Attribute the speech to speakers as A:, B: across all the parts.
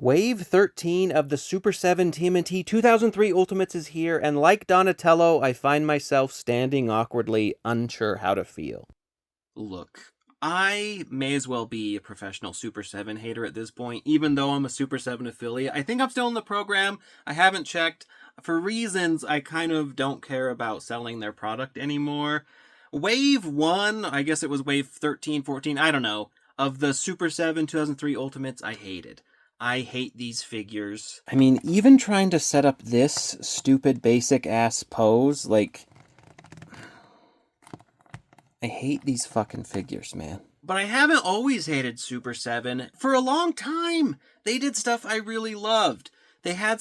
A: Wave 13 of the Super7 TMNT 2003 Ultimates is here, and like Donatello, I find myself standing awkwardly, unsure how to feel.
B: Look, I may as well be a professional Super7 hater at this point, even though I'm a Super7 affiliate. I think I'm still in the program. I haven't checked. For reasons, I kind of don't care about selling their product anymore. Wave 1, I guess it was Wave 13, 14, I don't know, of the Super7 2003 Ultimates, I hated. I hate these figures.
A: I mean, even trying to set up this stupid basic-ass pose, like... I hate these fucking figures, man.
B: But I haven't always hated Super7. For a long time, they did stuff I really loved. They had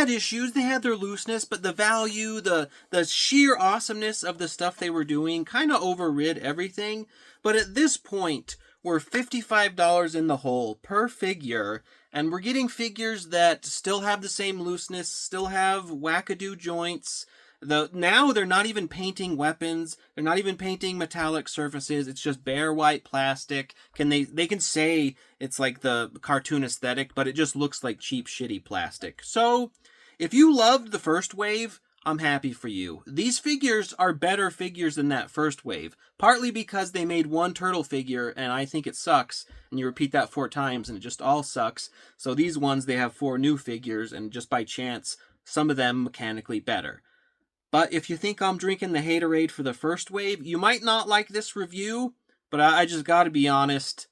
B: issues, they had their looseness, but the value, the sheer awesomeness of the stuff they were doing kind of overrid everything. But at this point, we're $55 in the hole per figure, and we're getting figures that still have the same looseness, still have wackadoo joints. Now they're not even painting weapons, they're not even painting metallic surfaces, it's just bare white plastic. They can say it's like the cartoon aesthetic, but it just looks like cheap, shitty plastic. So, if you loved the first wave, I'm happy for you. These figures are better figures than that first wave, partly because they made one turtle figure, and I think it sucks, and you repeat that 4 times, and it just all sucks. So these ones, they have 4 new figures, and just by chance, some of them mechanically better. But if you think I'm drinking the haterade for the first wave, you might not like this review, but I just gotta be honest.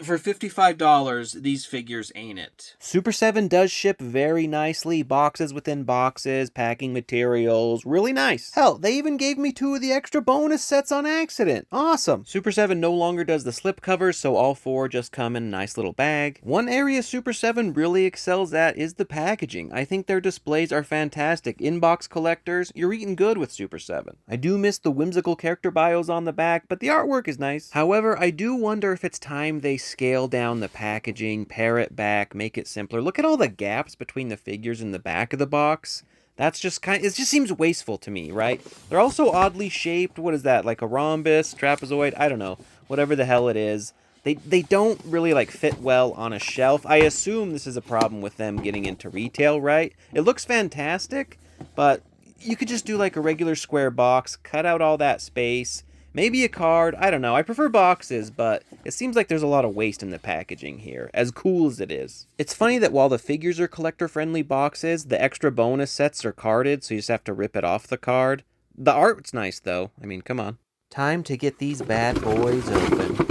B: For $55, these figures ain't it.
A: Super7 does ship very nicely, boxes within boxes, packing materials, really nice. Hell, they even gave me 2 of the extra bonus sets on accident. Awesome. Super7 no longer does the slip covers, so all 4 just come in a nice little bag. One area Super7 really excels at is the packaging. I think their displays are fantastic. Inbox collectors, you're eating good with Super7. I do miss the whimsical character bios on the back, but the artwork is nice. However, I do wonder if it's time they scale down the packaging, pare it back, make it simpler. Look at all the gaps between the figures in the back of the box. That's just it just seems wasteful to me, right? They're also oddly shaped. What is that? Like a rhombus, trapezoid? I don't know. Whatever the hell it is. They don't really like fit well on a shelf. I assume this is a problem with them getting into retail, right? It looks fantastic, but you could just do like a regular square box, cut out all that space. Maybe a card, I don't know. I prefer boxes, but it seems like there's a lot of waste in the packaging here, as cool as it is. It's funny that while the figures are collector-friendly boxes, the extra bonus sets are carded, so you just have to rip it off the card. The art's nice, though. I mean, come on. Time to get these bad boys open.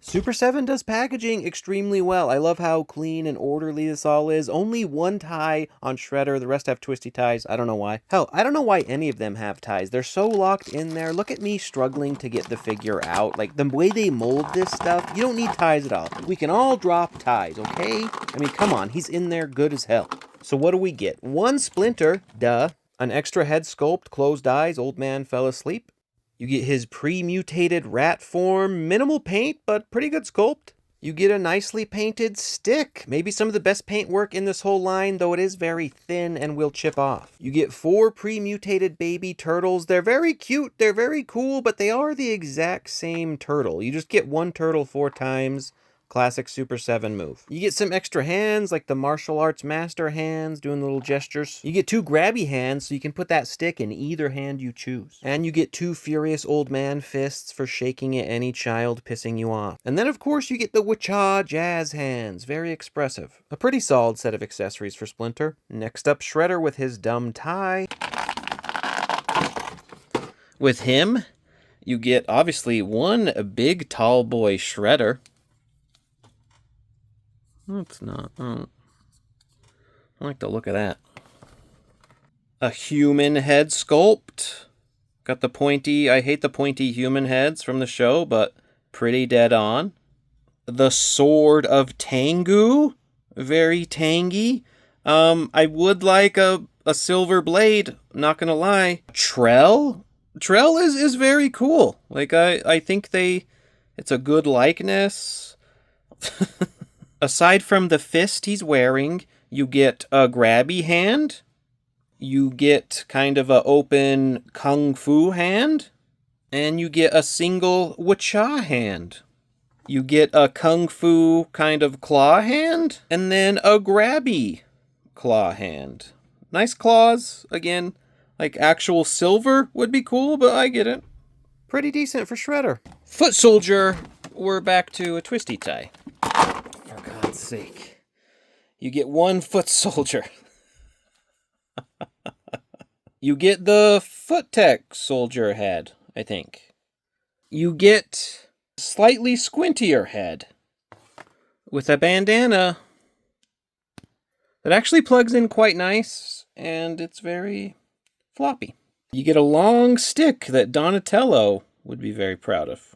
A: Super7 does packaging extremely well. I love how clean and orderly this all is. Only 1 tie on Shredder. The rest have twisty ties. I don't know why. Hell, I don't know why any of them have ties. They're so locked in there. Look at me struggling to get the figure out. Like, the way they mold this stuff, you don't need ties at all. We can all drop ties, okay? I mean, come on. He's in there good as hell. So what do we get? 1 Splinter. Duh. An extra head sculpt, closed eyes, old man fell asleep. You get his pre-mutated rat form, minimal paint, but pretty good sculpt. You get a nicely painted stick, maybe some of the best paint work in this whole line, though it is very thin and will chip off. You get 4 pre-mutated baby turtles. They're very cute, they're very cool, but they are the exact same turtle. You just get 1 turtle 4 times. Classic Super7 move. You get some extra hands, like the martial arts master hands, doing little gestures. You get 2 grabby hands, so you can put that stick in either hand you choose. And you get 2 furious old man fists for shaking at any child pissing you off. And then, of course, you get the Wacha jazz hands. Very expressive. A pretty solid set of accessories for Splinter. Next up, Shredder with his dumb tie. With him, you get, obviously, 1 big tall boy Shredder. It's not. Oh. I like the look of that. A human head sculpt. Got the pointy, I hate the pointy human heads from the show, but pretty dead on. The Sword of Tengu. Very tangy. I would like a silver blade, not gonna lie. Trell? Trell is very cool. Like, I think it's a good likeness. Aside from the fist he's wearing, you get a grabby hand. You get kind of a open kung fu hand. And you get a single Wacha hand. You get a kung fu kind of claw hand, and then a grabby claw hand. Nice claws, again. Like actual silver would be cool, but I get it. Pretty decent for Shredder. Foot Soldier, we're back to a twisty tie. For God's sake. You get one Foot Soldier. You get the Foot Tech Soldier head, I think. You get slightly squintier head with a bandana that actually plugs in quite nice, and it's very floppy. You get a long stick that Donatello would be very proud of.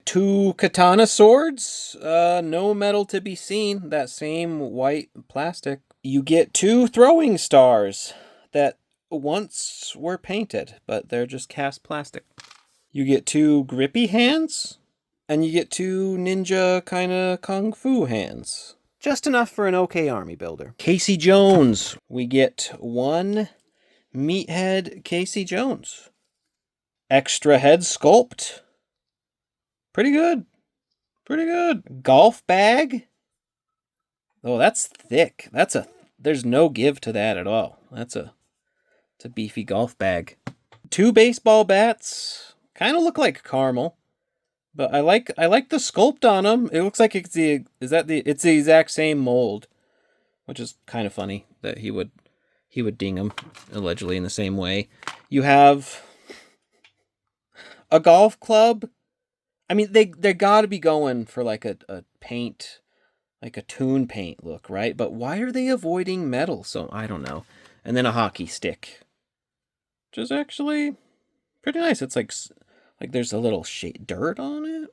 A: 2 katana swords, no metal to be seen, that same white plastic. You get 2 throwing stars that once were painted, but they're just cast plastic. You get 2 grippy hands, and you get 2 ninja kind of kung fu hands. Just enough for an okay army builder. Casey Jones. We get 1 meathead Casey Jones. Extra head sculpt. Pretty good. Pretty good. Golf bag. Oh, that's thick. There's no give to that at all. It's a beefy golf bag. 2 baseball bats. Kind of look like caramel. But I like the sculpt on them. It looks like it's the exact same mold, which is kind of funny that he would ding them allegedly in the same way. You have a golf club. I mean, they got to be going for like a paint, like a toon paint look, right? But why are they avoiding metal? So I don't know. And then a hockey stick, which is actually pretty nice. It's like there's a little dirt on it.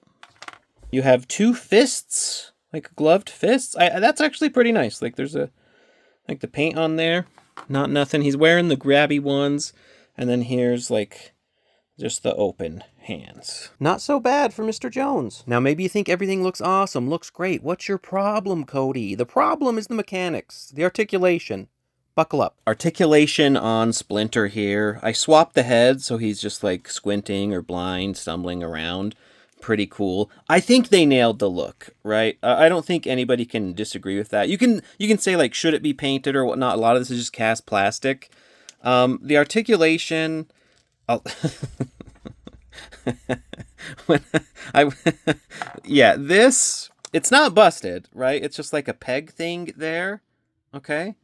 A: You have 2 fists, like gloved fists. That's actually pretty nice. Like there's the paint on there. Not nothing. He's wearing the grabby ones. And then here's like just the open hands. Not so bad for Mr. Jones. Now maybe you think everything looks awesome, looks great. What's your problem, Cody? The problem is the mechanics, the articulation. Buckle up. Articulation on Splinter here. I swapped the head so he's just like squinting or blind, stumbling around. Pretty cool. I think they nailed the look, right? I don't think anybody can disagree with that. You can say like, should it be painted or whatnot? A lot of this is just cast plastic. The articulation, this, it's not busted, right? It's just like a peg thing there, okay?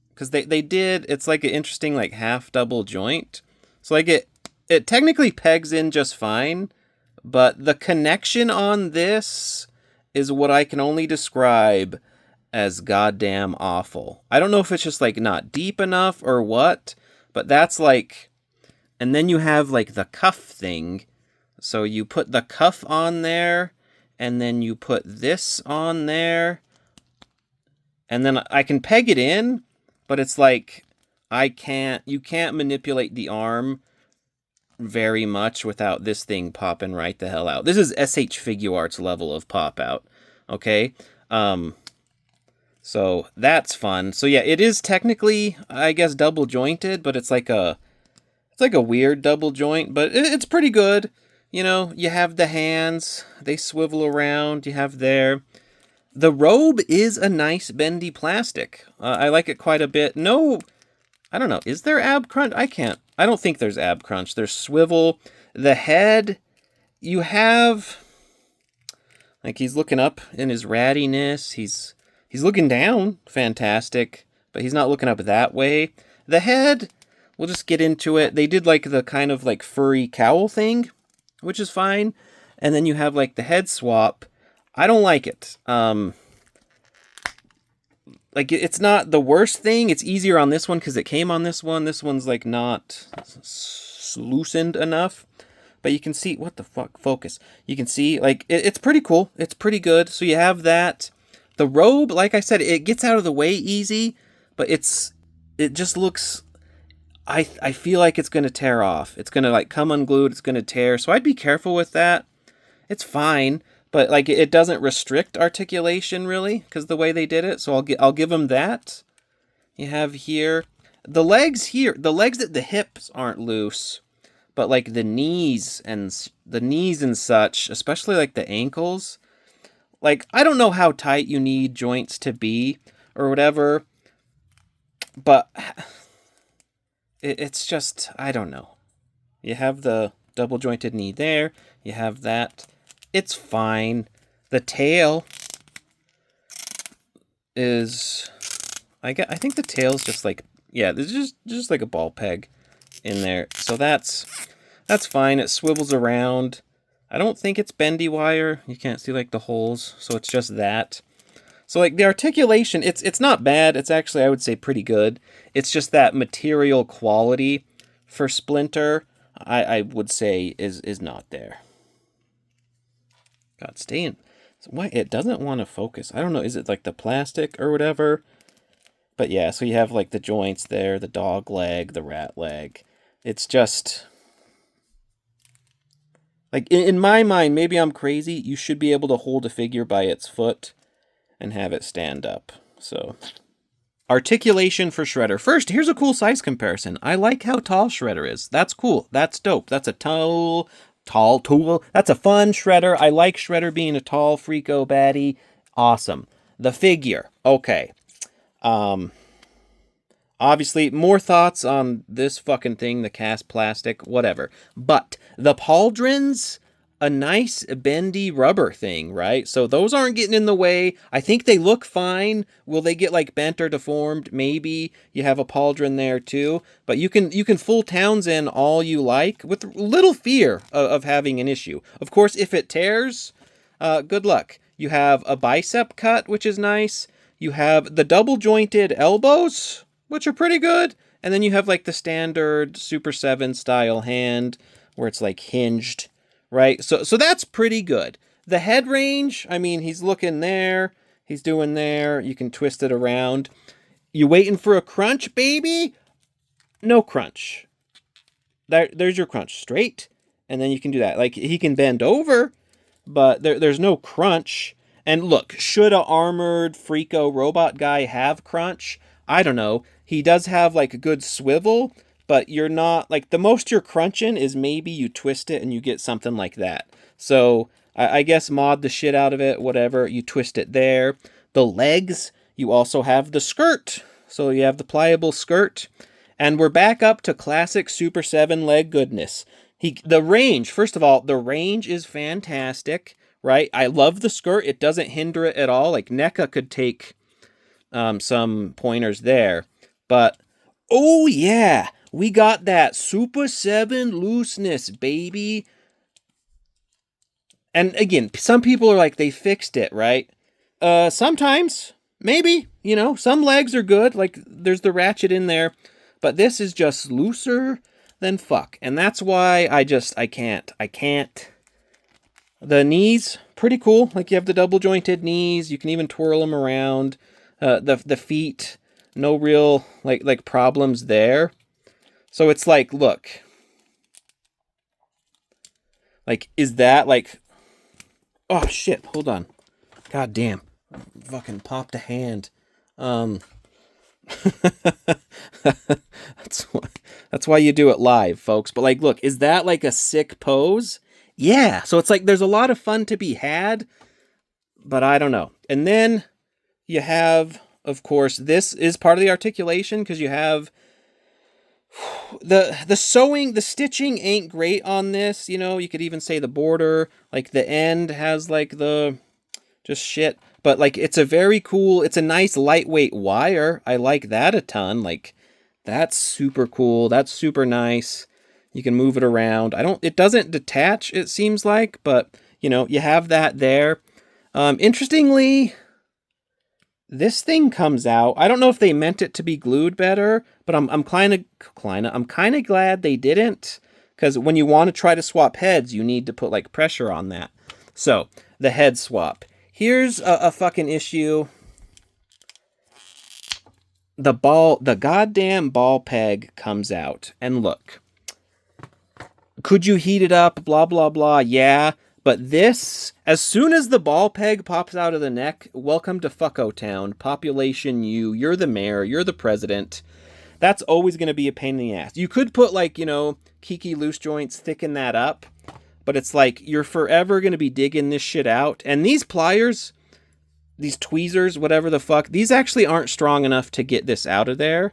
A: Because they did, it's like an interesting like half double joint. So like it technically pegs in just fine, but the connection on this is what I can only describe as goddamn awful. I don't know if it's just like not deep enough or what, but that's like, and then you have like the cuff thing. So you put the cuff on there, and then you put this on there, and then I can peg it in, but it's like, you can't manipulate the arm very much without this thing popping right the hell out. This is SH Figuarts level of pop out, okay? So that's fun. So yeah, it is technically, I guess, double jointed, but it's like a weird double joint, but it's pretty good. You know, you have the hands, they swivel around, you have there. The robe is a nice bendy plastic. I like it quite a bit. No, I don't know. Is there ab crunch? I don't think there's ab crunch. There's swivel. The head, you have, like he's looking up in his rattiness. He's looking down. Fantastic. But he's not looking up that way. The head, we'll just get into it. They did like the kind of like furry cowl thing, which is fine. And then you have like the head swap. I don't like it. Like, it's not the worst thing. It's easier on this one because it came on this one. This one's, like, not loosened enough. But you can see... What the fuck? Focus. You can see, like, it's pretty cool. It's pretty good. So you have that. The robe, like I said, it gets out of the way easy. But it just looks... I feel like it's going to tear off. It's going to, like, come unglued. It's going to tear. So I'd be careful with that. It's fine. But, like, it doesn't restrict articulation, really, because the way they did it. So I'll give them that. You have here. The legs here. The legs at the hips aren't loose. But, like, the knees and such, especially, like, the ankles, Like, I don't know how tight you need joints to be or whatever, but it's just, I don't know. You have the double jointed knee there. You have that. It's fine. The tail is, I think the tail's just like, yeah, there's just like a ball peg in there. So that's fine. It swivels around. I don't think it's bendy wire. You can't see like the holes, so it's just that. So like the articulation, it's not bad. It's actually, I would say, pretty good. It's just that material quality for Splinter, I would say is not there. God, stay in. Why it doesn't want to focus? I don't know. Is it like the plastic or whatever? But yeah, so you have like the joints there, the dog leg, the rat leg. It's just like in my mind, maybe I'm crazy. You should be able to hold a figure by its foot and have it stand up. So articulation for Shredder. First, here's a cool size comparison. I like how tall Shredder is. That's cool. That's dope. That's a tall tool. That's a fun Shredder. I like Shredder being a tall freako baddie. Awesome. The figure. Okay. Obviously, more thoughts on this fucking thing, the cast plastic, whatever. But the pauldrons, a nice bendy rubber thing, right? So those aren't getting in the way. I think they look fine. Will they get like bent or deformed? Maybe. You have a pauldron there too. But you can full Townsend all you like with little fear of having an issue. Of course, if it tears, good luck. You have a bicep cut, which is nice. You have the double jointed elbows, which are pretty good. And then you have like the standard Super 7 style hand where it's like hinged. Right, so that's pretty good. The head range, I mean, he's looking there, he's doing there, you can twist it around. You waiting for a crunch, baby? No crunch. There's your crunch, straight, and then you can do that. Like, he can bend over, but there's no crunch. And look, should a armored freako robot guy have crunch? I don't know. He does have, like, a good swivel, but you're not, like, the most you're crunching is maybe you twist it and you get something like that. So, I guess mod the shit out of it, whatever. You twist it there. The legs, you also have the skirt. So, you have the pliable skirt. And we're back up to classic Super 7 leg goodness. The range, first of all, the range is fantastic, right? I love the skirt. It doesn't hinder it at all. Like, NECA could take some pointers there. But, oh yeah! We got that Super 7 looseness, baby. And again, some people are like, they fixed it, right? Sometimes, maybe, you know, some legs are good. Like, there's the ratchet in there. But this is just looser than fuck. And that's why I can't. The knees, pretty cool. Like, you have the double jointed knees. You can even twirl them around. The feet, no real, like problems there. So it's like, look, like, is that like, oh shit, hold on. God damn. Fucking popped a hand. That's why you do it live, folks. But like, look, is that like a sick pose? Yeah. So it's like, there's a lot of fun to be had, but I don't know. And then you have, of course, this is part of the articulation because you have the sewing, the stitching ain't great on this. You know, you could even say the border, like the end has like the just shit. But like, it's a very cool, it's a nice lightweight wire. I like that a ton. Like, that's super cool. That's super nice. You can move it around. It doesn't detach, it seems like, but you know, you have that there. Interestingly, this thing comes out. I don't know if they meant it to be glued better, but I'm kind of glad they didn't, because when you want to try to swap heads, you need to put like pressure on that. So the head swap. Here's a fucking issue. The goddamn ball peg comes out, and look. Could you heat it up? Blah blah blah. Yeah. But this, as soon as the ball peg pops out of the neck, welcome to Fucko Town. Population U, you're the mayor, you're the president. That's always going to be a pain in the ass. You could put, like, you know, Kiki loose joints, thicken that up. But it's like, you're forever going to be digging this shit out. And these pliers, these tweezers, whatever the fuck, these actually aren't strong enough to get this out of there.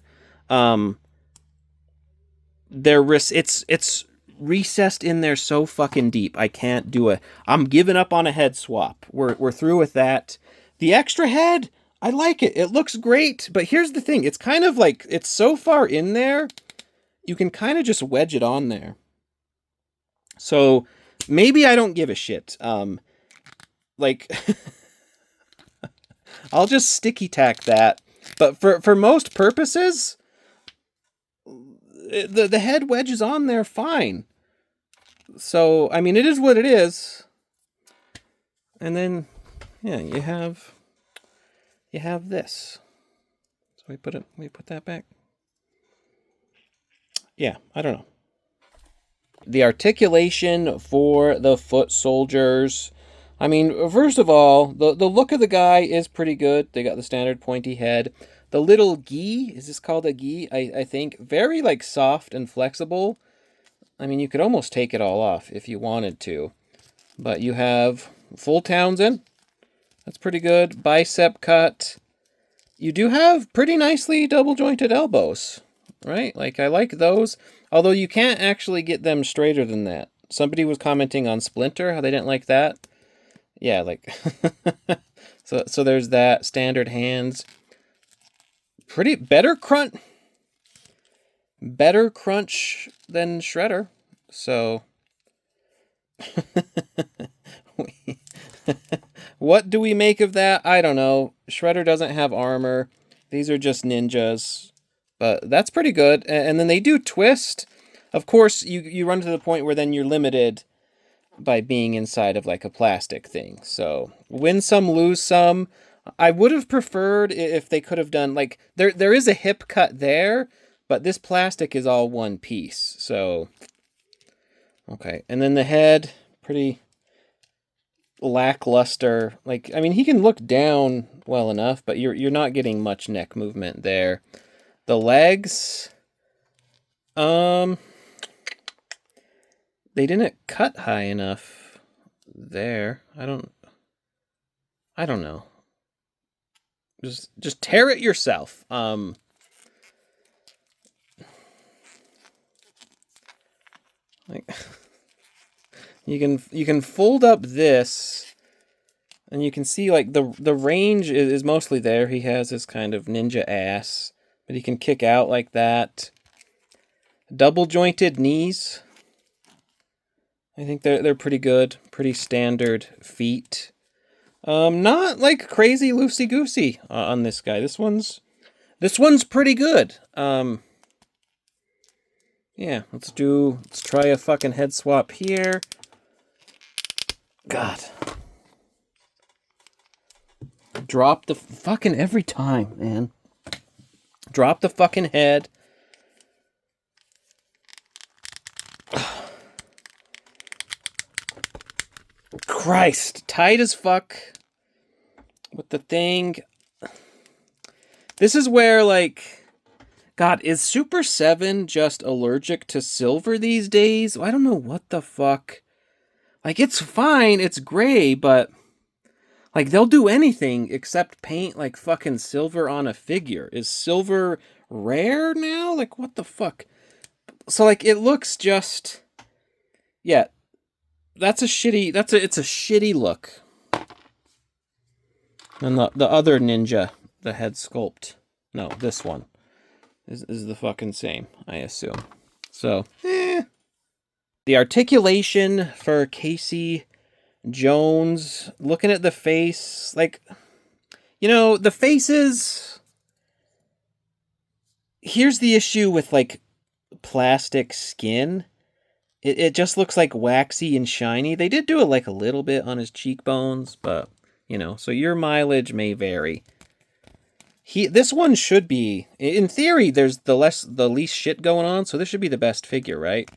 A: It's recessed in there so fucking deep. I can't do it. I'm giving up on a head swap. We're through with that. The extra head, I like it. It looks great, but here's the thing. It's kind of like, it's so far in there, you can kind of just wedge it on there. So maybe I don't give a shit. Like, I'll just sticky tack that. But for most purposes, the head wedge is on there fine. So, I mean, it is what it is. And then, yeah, you have this. So we put that back. Yeah, I don't know. The articulation for the foot soldiers. I mean, first of all, the look of the guy is pretty good. They got the standard pointy head. The little gi, is this called a gi? I think. Very, like, soft and flexible. I mean, you could almost take it all off if you wanted to. But you have full Townsend. That's pretty good. Bicep cut. You do have pretty nicely double-jointed elbows, right? Like, I like those. Although you can't actually get them straighter than that. Somebody was commenting on Splinter, how they didn't like that. Yeah, like... so there's that. Standard hands. Better crunch than Shredder. So... What do we make of that? I don't know. Shredder doesn't have armor. These are just ninjas. But that's pretty good. And then they do twist. Of course, you run to the point where then you're limited by being inside of like a plastic thing. So win some, lose some. I would have preferred if they could have done like there is a hip cut there, but this plastic is all one piece. So okay, and then the head, pretty lackluster. Like, I mean, he can look down well enough, but you're not getting much neck movement there. The legs, they didn't cut high enough there. I don't know. Just tear it yourself. Like you can fold up this, and you can see like the range is mostly there. He has this kind of ninja ass, but he can kick out like that. Double jointed knees. I think they're pretty good, pretty standard feet. Not like crazy loosey goosey on this guy. This one's pretty good. Yeah, let's try a fucking head swap here. God. Drop the fucking every time, man. Drop the fucking head. Christ, tight as fuck with the thing. This is where, like, God, is Super 7 just allergic to silver these days? I don't know what the fuck. Like, it's fine, it's gray, but, like, they'll do anything except paint, like, fucking silver on a figure. Is silver rare now? Like, what the fuck? So, like, it looks just... Yeah. It's a shitty look. And the other ninja, the head sculpt, no, this one, is the fucking same, I assume. So, The articulation for Casey Jones, looking at the face, like, you know, the faces... Here's the issue with, like, plastic skin. It just looks like waxy and shiny. They did do it like a little bit on his cheekbones, but, you know, so your mileage may vary. This one should be, in theory, there's the least shit going on, so this should be the best figure, right?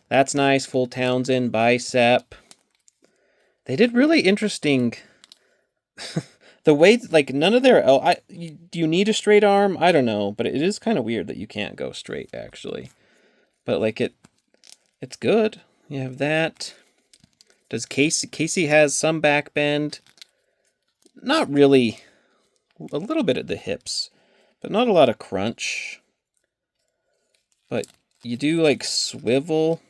A: That's nice, full Townsend, bicep. They did really interesting, the way, like, none of their, do you need a straight arm? I don't know, but it is kind of weird that you can't go straight, actually. But, like, it's good. You have that. Does Casey has some back bend. not really, a little bit at the hips, but not a lot of crunch. But you do like swivel.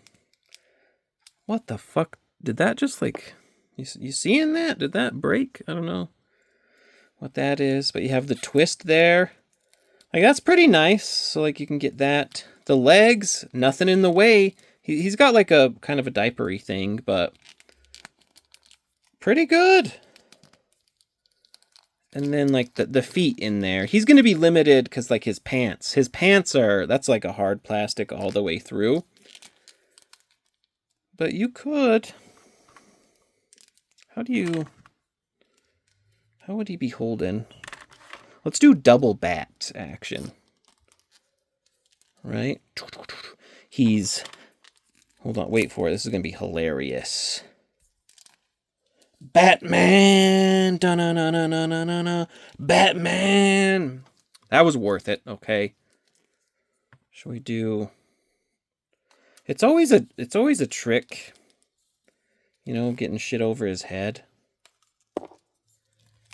A: What the fuck? Did that just like, you seeing that? Did that break? I don't know what that is, but you have the twist there. Like, that's pretty nice. So like you can get that. The legs, nothing in the way. He's got like a kind of a diapery thing, but pretty good. And then like the feet in there. He's going to be limited because like his pants are, that's like a hard plastic all the way through. But you could. How would he be holding? Let's do double bat action. Right? Hold on, wait for it. This is going to be hilarious. Batman! Da-na-na-na-na-na-na. Batman! That was worth it, okay. Should we do... It's always a trick. You know, getting shit over his head.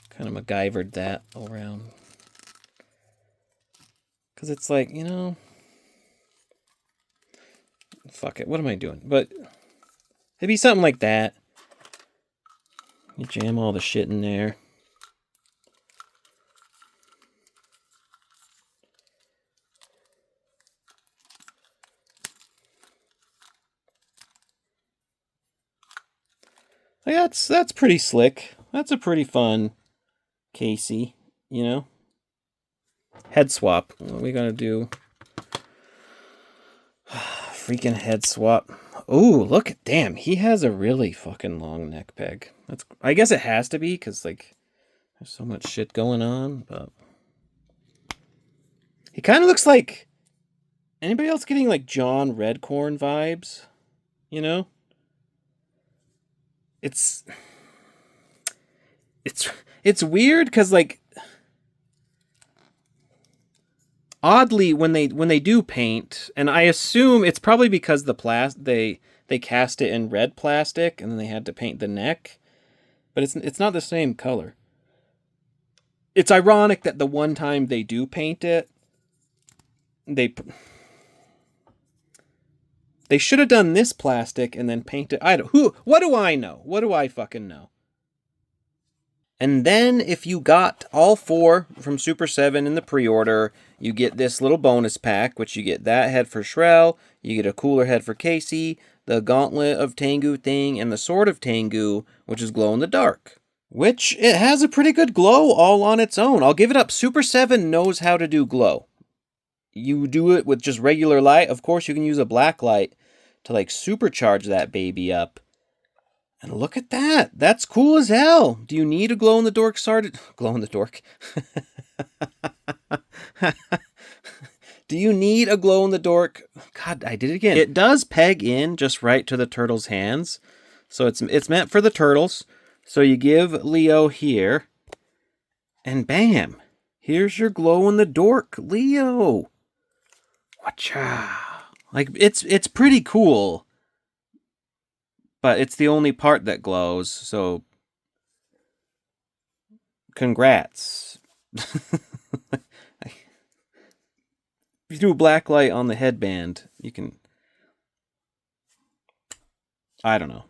A: Kind of MacGyvered that around. Because it's like, you know... Fuck it, what am I doing? But it'd be something like that. You jam all the shit in there. Like that's pretty slick. That's a pretty fun Casey, you know? Head swap. What are we gonna do? Freaking head swap. Oh, look at, damn, he has a really fucking long neck peg. That's, I guess it has to be, because like there's so much shit going on, but he kind of looks like, anybody else getting like John Redcorn vibes? You know? It's weird because like oddly when they do paint, and I assume it's probably because the they cast it in red plastic and then they had to paint the neck, but it's not the same color. It's ironic that the one time they do paint it, they should have done this plastic and then paint it. What do I know? What do I fucking know? And then if you got all 4 from Super 7 in the pre-order, you get this little bonus pack, which you get that head for Shrell, you get a cooler head for Casey, the gauntlet of Tengu thing, and the sword of Tengu, which is glow in the dark. Which, it has a pretty good glow all on its own. I'll give it up. Super 7 knows how to do glow. You do it with just regular light. Of course, you can use a black light to like supercharge that baby up. And look at that. That's cool as hell. Do you need a glow-in-the-dark sword? Glow-in-the-dark. Do you need a glow-in-the-dark? God, I did it again. It does peg in just right to the turtle's hands. So it's meant for the turtles. So you give Leo here. And bam. Here's your glow-in-the-dark Leo. Watcha. Like, it's pretty cool. But it's the only part that glows, so congrats. If you do a black light on the headband, you can... I don't know.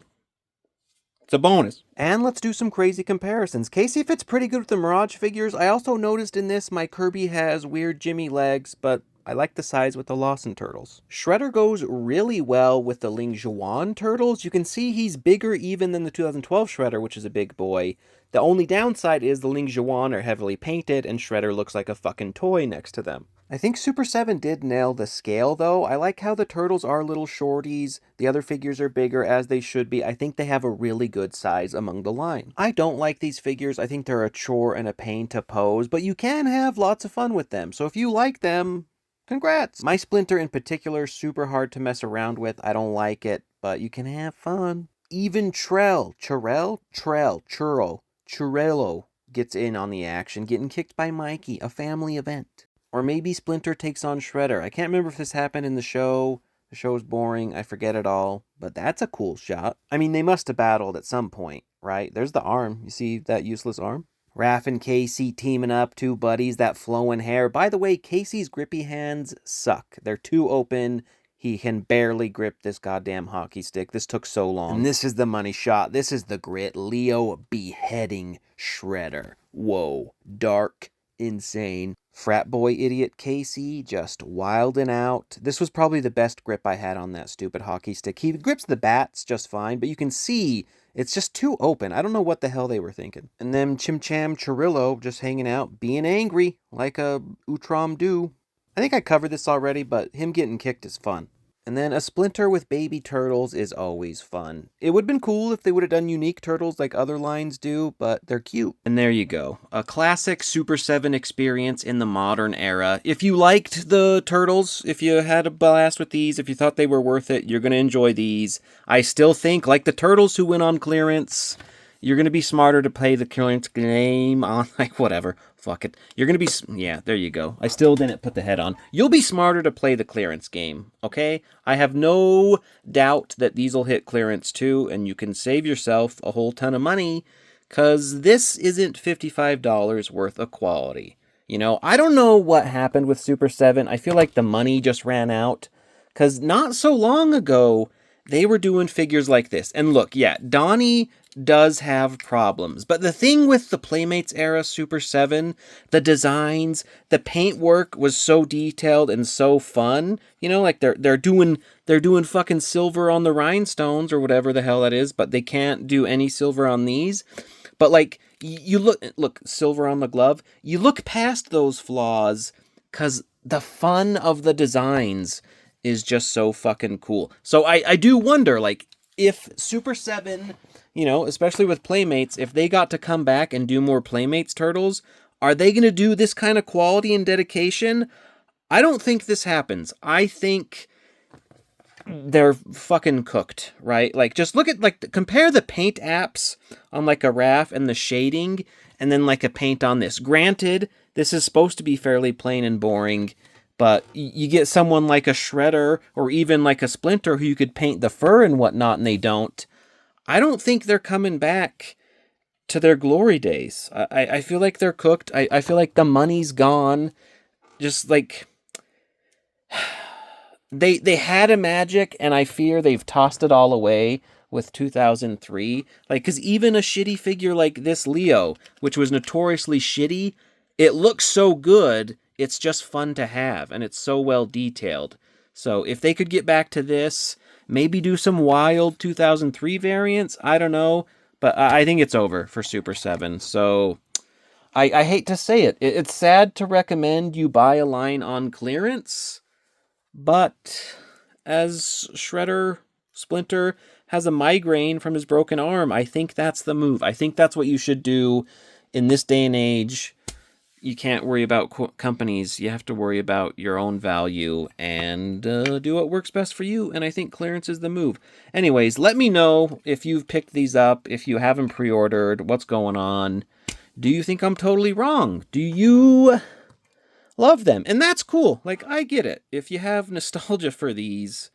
A: It's a bonus. And let's do some crazy comparisons. Casey fits pretty good with the Mirage figures. I also noticed in this my Kirby has weird Jimmy legs, but I like the size with the Lawson turtles. Shredder goes really well with the Ling Zhuan turtles. You can see he's bigger even than the 2012 Shredder, which is a big boy. The only downside is the Ling Zhuan are heavily painted and Shredder looks like a fucking toy next to them. I think Super 7 did nail the scale though. I like how the turtles are little shorties. The other figures are bigger as they should be. I think they have a really good size among the line. I don't like these figures. I think they're a chore and a pain to pose, but you can have lots of fun with them. So if you like them, congrats! My Splinter in particular, super hard to mess around with. I don't like it, but you can have fun. Even Churello gets in on the action, getting kicked by Mikey, a family event. Or maybe Splinter takes on Shredder. I can't remember if this happened in the show. The show's boring, I forget it all. But that's a cool shot. I mean, they must have battled at some point, right? There's the arm. You see that useless arm? Raph and Casey teaming up, two buddies, that flowing hair. By the way, Casey's grippy hands suck. They're too open. He can barely grip this goddamn hockey stick. This took so long. And this is the money shot. This is the grit. Leo beheading Shredder. Whoa. Dark. Insane. Frat boy idiot Casey just wilding out. This was probably the best grip I had on that stupid hockey stick. He grips the bats just fine, but you can see it's just too open. I don't know what the hell they were thinking. And then Chim Cham Chirillo just hanging out, being angry like a Utrom do. I think I covered this already, but him getting kicked is fun. And then a Splinter with baby turtles is always fun. It would have been cool if they would have done unique turtles like other lines do, but they're cute. And there you go. A classic Super 7 experience in the modern era. If you liked the turtles, if you had a blast with these, if you thought they were worth it, you're going to enjoy these. I still think, like the turtles who went on clearance, you're going to be smarter to play the clearance game on, like, whatever. Fuck it. You're going to be, yeah, there you go. I still didn't put the head on. You'll be smarter to play the clearance game, okay? I have no doubt that these will hit clearance too, and you can save yourself a whole ton of money, because this isn't $55 worth of quality. You know, I don't know what happened with Super 7. I feel like the money just ran out, because not so long ago, they were doing figures like this. And look, yeah, Donnie does have problems. But the thing with the Playmates era Super 7, the designs, the paint work was so detailed and so fun. You know, like they're doing fucking silver on the rhinestones or whatever the hell that is, but they can't do any silver on these. But like you look silver on the glove. You look past those flaws cuz the fun of the designs is just so fucking cool. So I do wonder, like, if Super 7, you know, especially with Playmates, if they got to come back and do more Playmates turtles, are they going to do this kind of quality and dedication? I don't think this happens. I think they're fucking cooked, right? Like, just look at, like, compare the paint apps on, like, a Raph and the shading, and then, like, a paint on this. Granted, this is supposed to be fairly plain and boring, but you get someone like a Shredder or even like a Splinter who you could paint the fur and whatnot, and they don't. I don't think they're coming back to their glory days. I feel like they're cooked. I feel like the money's gone. Just like they had a magic, and I fear they've tossed it all away with 2003. Like, because even a shitty figure like this Leo, which was notoriously shitty, it looks so good. It's just fun to have, and it's so well detailed. So if they could get back to this, maybe do some wild 2003 variants, I don't know. But I think it's over for Super 7. So I hate to say it. It's sad to recommend you buy a line on clearance. But as Shredder Splinter has a migraine from his broken arm, I think that's the move. I think that's what you should do in this day and age. You can't worry about companies. You have to worry about your own value and do what works best for you. And I think clearance is the move. Anyways, let me know if you've picked these up, if you haven't pre-ordered, what's going on. Do you think I'm totally wrong? Do you love them? And that's cool. Like, I get it. If you have nostalgia for these,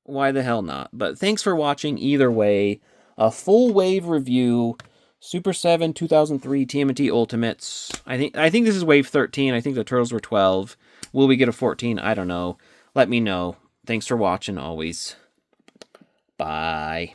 A: why the hell not? But thanks for watching either way. A full wave review. Super 7 2003 TMNT Ultimates. I think this is wave 13. I think the turtles were 12. Will we get a 14? I don't know. Let me know. Thanks for watching always. Bye.